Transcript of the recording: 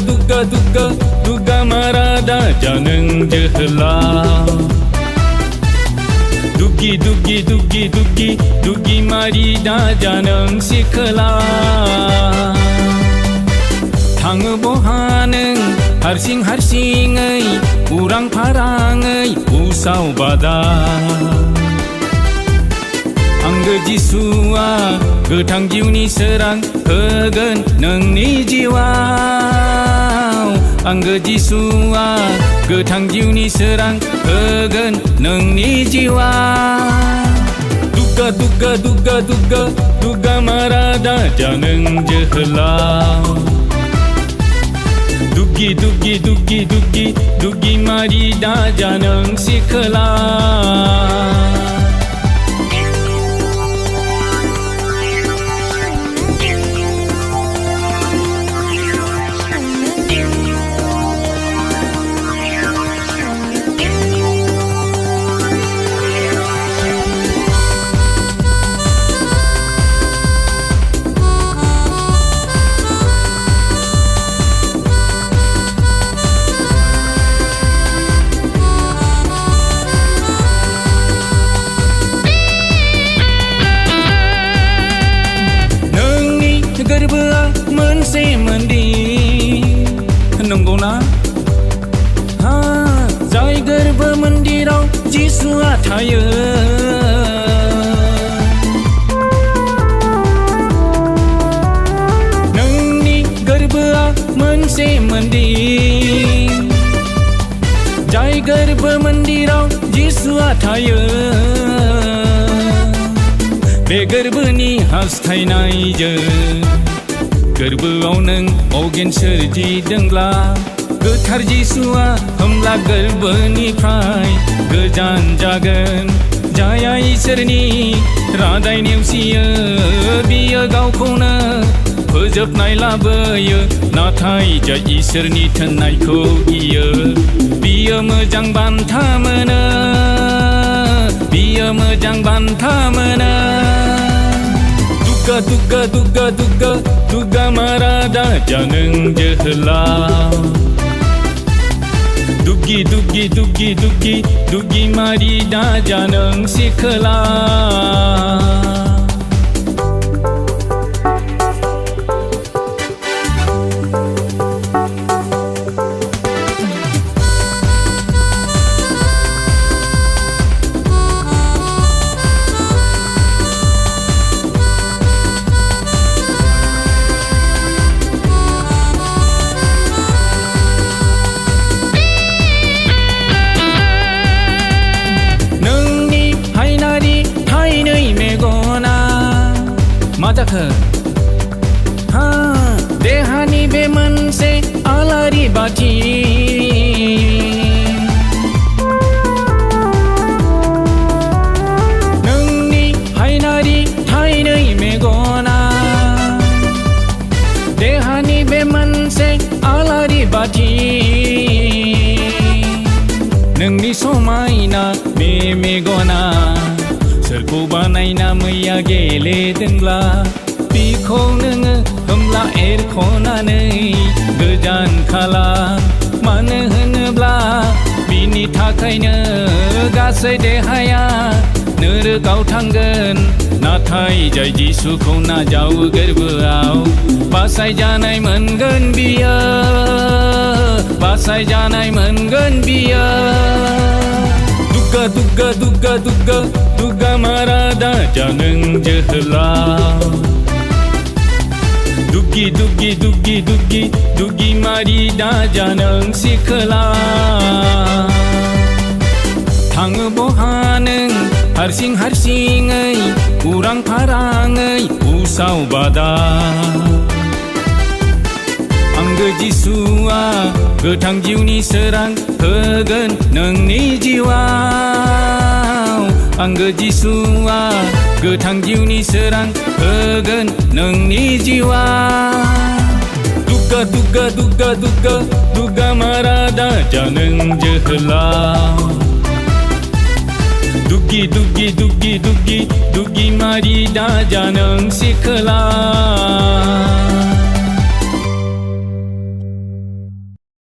duga marada janeng jehla. Dugi marida janeng sikla. Thang bohaneng harsing-harsingai urang parangai usau bada. Angge Jisua getang jiwni serang hogen nengni jiwa. Angge Jisua getang jiwni serang hogen nengni jiwa. Duga marada janeng jehla. Dugi marida janeng sikla. Gerbea mense mendi nonggona ha jai gerbe mendirau Jisua थायो नोंनि गोरबोआ मोनसे मन्दिर जाय गोरबो मन्दिराव जिसुआ थायो बे गोरबोनि हास्थायनायजों गोरबोआव नों अगेन सोरजिदोंब्ला गोथार जिसुआ होमब्ला गोरबोनिफ्राय गोजान जागोन जाया इसोरनि रादाय नेवसियो बियो गावखौनो फोजोबनाय लाबोयो नाथाय जाय इसोरनि थोननायखौ गियो बियो मोजां बान्था मोनो बियो मोजां बान्था मोनो दुगा marada janeng jehla dugi marida janeng sikla मा जाखो हा देहानि बे मोनसे आलारि बाथि नोंनि हायनारि थाइनै मेगना देहानि बे मोनसे आलारि बाथि नोंनि समायना बे मेगना सोरखौ बानायना मैया गेलेदोंब्ला बिखौ नोङो होमब्ला एरख'नानै गोजान खालाम मानो होनोब्ला बिनि थाखायनो गासै देहाया नोरोगाव थांगोन नाथाय जाय जिसुखौ नाजावो गोरबोआव बासायजानाय मोनगोन बियो बासायजानाय मोनगोन बियो दुगा marada janeng jehla dugi marida janeng sikla थाङ बहा नों हारसिं-हारसिङै उरां फाराङै उसाव बादा आंगो जिसुआ गोथां जिउनि सोरां होगोन नोंनि जिउआव आंगो जिसुआ गोथां जिउनि सोरां होगोन नोंनि जिउआव दुगा marada janeng jehla dugi marida janeng sikla